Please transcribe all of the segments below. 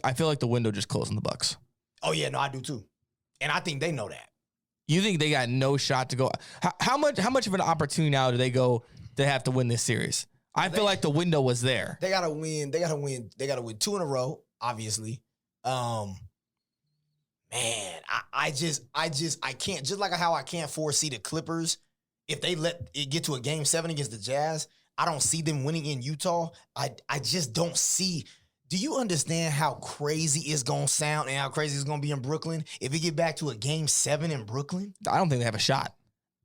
I feel like the window just closed on the Bucks. Oh, yeah, no, I do too. And I think they know that. You think they got no shot to go? How much of an opportunity now do they go to have to win this series? I feel like the window was there. They gotta win. They gotta win 2 in a row, obviously. Man, I can't, just like how I can't foresee the Clippers. If they let it get to a game 7 against the Jazz, I don't see them winning in Utah. I just don't see. Do you understand how crazy it's going to sound and how crazy it's going to be in Brooklyn if we get back to a game 7 in Brooklyn? I don't think they have a shot.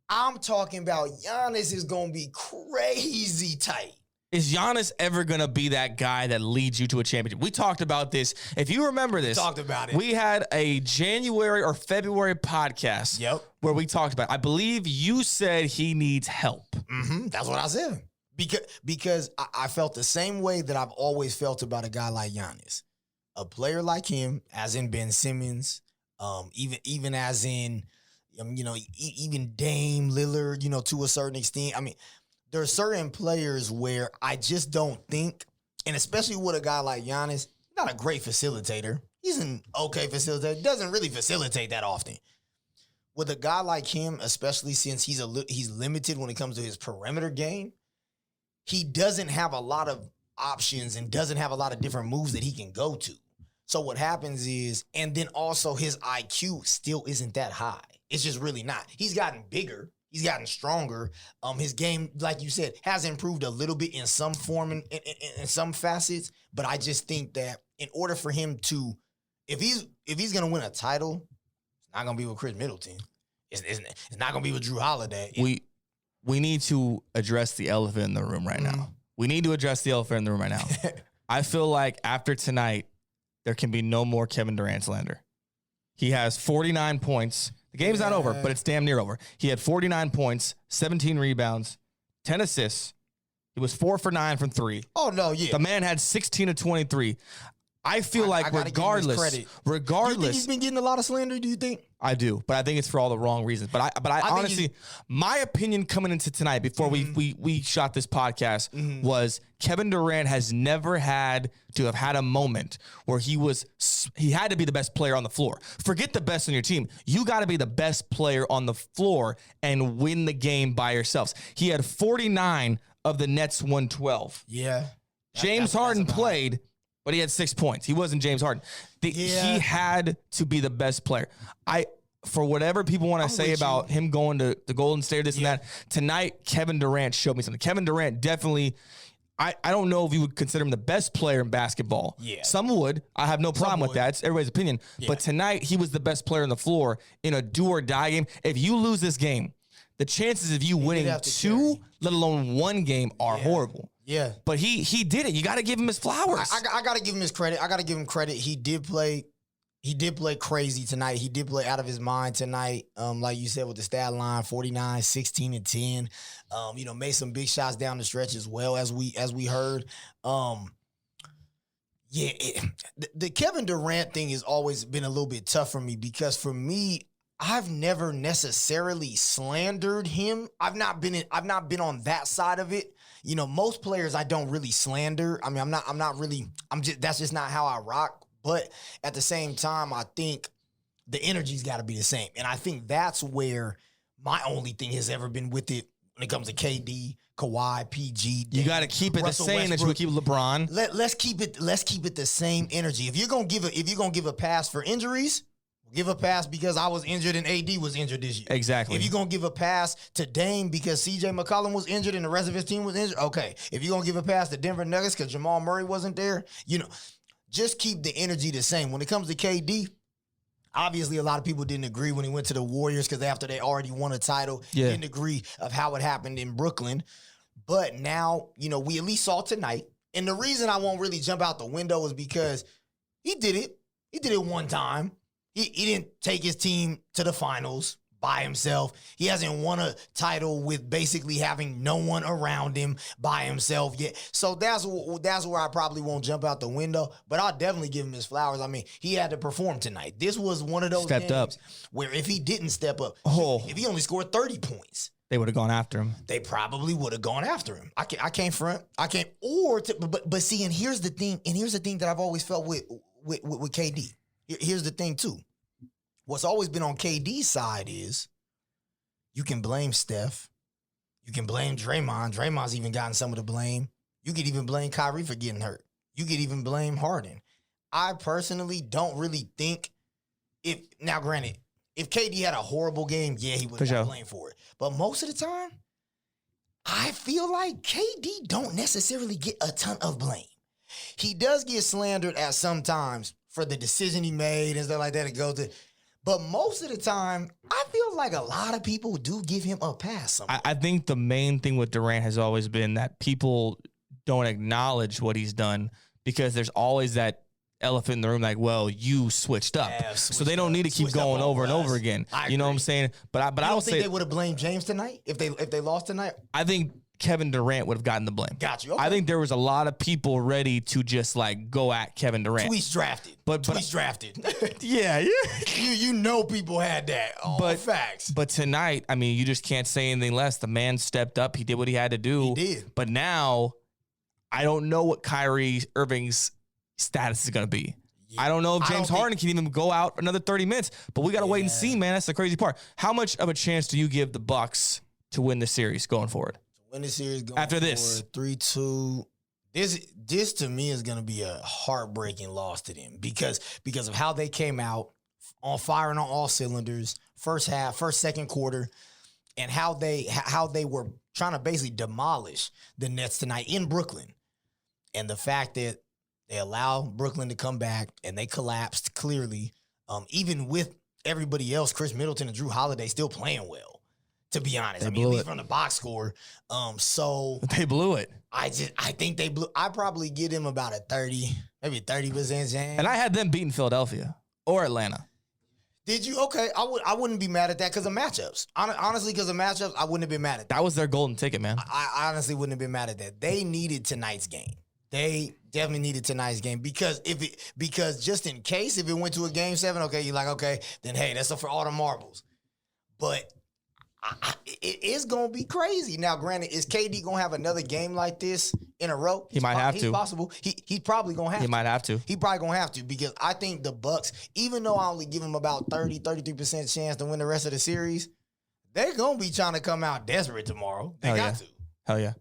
I'm talking about Giannis is going to be crazy tight. Is Giannis ever going to be that guy that leads you to a championship? We talked about this. If you remember this, we talked about it. We had a January or February podcast where we talked about it. I believe you said he needs help. Mm-hmm. That's what I said. Because I felt the same way that I've always felt about a guy like Giannis. A player like him, as in Ben Simmons, even as in, even Dame Lillard, to a certain extent. I mean, there are certain players where I just don't think, and especially with a guy like Giannis, not a great facilitator. He's an okay facilitator. Doesn't really facilitate that often. With a guy like him, especially since he's limited when it comes to his perimeter game, he doesn't have a lot of options and doesn't have a lot of different moves that he can go to. So what happens is, and then also his IQ still isn't that high. It's just really not. He's gotten bigger. He's gotten stronger. His game, like you said, has improved a little bit in some form and in some facets. But I just think that in order for him to, if he's gonna win a title, it's not gonna be with Chris Middleton. It's not gonna be with Drew Holiday. We need to address the elephant in the room right now. We need to address the elephant in the room right now. I feel like after tonight, there can be no more Kevin Durant slander. He has 49 points. The game's not over, but it's damn near over. He had 49 points, 17 rebounds, 10 assists. He was 4 for 9 from 3. Oh, no, yeah. The man had 16 of 23. I feel like regardless, you think he's been getting a lot of slander, do you think? I do, but I think it's for all the wrong reasons. But I honestly, my opinion coming into tonight before we shot this podcast was Kevin Durant has never had to have had a moment where he had to be the best player on the floor. Forget the best on your team. You got to be the best player on the floor and win the game by yourselves. He had 49 of the Nets 112. Yeah. James Harden played, but he had 6 points. He wasn't James Harden. He had to be the best player. For whatever people want to say about him going to the Golden State, this and that, tonight Kevin Durant showed me something. Kevin Durant definitely, I don't know if you would consider him the best player in basketball. Yeah. Some would. I have no problem with that. It's everybody's opinion. Yeah. But tonight he was the best player on the floor in a do-or-die game. If you lose this game, the chances of you winning 2, let alone 1 game are horrible. Yeah. But he did it. You got to give him his flowers. I got to give him his credit. I got to give him credit. He did play crazy tonight. He did play out of his mind tonight. Like you said with the stat line, 49, 16, and 10. Made some big shots down the stretch as well as we heard. The Kevin Durant thing has always been a little bit tough for me because for me, I've never necessarily slandered him. I've not been on that side of it. Most players I don't really slander. I mean, that's just not how I rock. But at the same time, I think the energy's got to be the same. And I think that's where my only thing has ever been with it when it comes to KD, Kawhi, PG. You got to keep it Russell the same that you would keep LeBron. Let's keep it the same energy. If you're gonna give a pass for injuries, give a pass because I was injured and AD was injured this year. Exactly. If you're going to give a pass to Dame because CJ McCollum was injured and the rest of his team was injured, okay. If you're going to give a pass to Denver Nuggets because Jamal Murray wasn't there, just keep the energy the same. When it comes to KD, obviously a lot of people didn't agree when he went to the Warriors because after they already won a title, didn't agree of how it happened in Brooklyn. But now, we at least saw tonight. And the reason I won't really jump out the window is because he did it. He did it one time. He didn't take his team to the finals by himself. He hasn't won a title with basically having no one around him by himself yet. So that's where I probably won't jump out the window, but I'll definitely give him his flowers. I mean, he had to perform tonight. This was one of those games where if he didn't step up, if he only scored 30 points, they would have gone after him. They probably would have gone after him. I can't front. I can't. But see, and here's the thing that I've always felt with with KD. Here's the thing too. What's always been on KD's side is you can blame Steph. You can blame Draymond. Draymond's even gotten some of the blame. You could even blame Kyrie for getting hurt. You could even blame Harden. I personally don't really think granted, if KD had a horrible game, yeah, he would get blamed for it. But most of the time, I feel like KD don't necessarily get a ton of blame. He does get slandered at some times for the decision he made and stuff like that. But most of the time, I feel like a lot of people do give him a pass. I think the main thing with Durant has always been that people don't acknowledge what he's done because there's always that elephant in the room, like, well, you switched up, so they don't need to keep going over and over again. You know what I'm saying? But I don't think they would have blamed James tonight if they lost tonight. I think Kevin Durant would have gotten the blame. Got you. Okay. I think there was a lot of people ready to just like go at Kevin Durant. Tweets drafted. Tweets drafted. Yeah. You know people had that. All facts. But tonight, I mean, you just can't say anything less. The man stepped up. He did what he had to do. He did. But now, I don't know what Kyrie Irving's status is going to be. Yeah. I don't know if James Harden can even go out another 30 minutes, but we got to wait and see, man. That's the crazy part. How much of a chance do you give the Bucks to win the series going forward? Win the series going after this 3-2. This to me is going to be a heartbreaking loss to them because of how they came out on firing on all cylinders, first half, second quarter, and how they were trying to basically demolish the Nets tonight in Brooklyn. And the fact that they allowed Brooklyn to come back and they collapsed clearly, even with everybody else, Chris Middleton and Drew Holiday still playing well. To be honest, at least from the box score. So they blew it. I think they blew. I probably give them about a 30, maybe 30% chance. And I had them beating Philadelphia or Atlanta. Did you? Okay, I wouldn't be mad at that because of matchups. Honestly, because of matchups, I wouldn't have been mad at that. That was their golden ticket, man. I honestly wouldn't have been mad at that. They needed tonight's game. They definitely needed tonight's game because just in case if it went to a game 7, okay, you're like, okay, then hey, that's up for all the marbles. But it is going to be crazy. Now, granted, is KD going to have another game like this in a row? He might have to. It's possible. He's probably going to have to. He might have to. He probably going to have to because I think the Bucks, even though I only give them about 33% chance to win the rest of the series, they're going to be trying to come out desperate tomorrow. They got to. Hell yeah.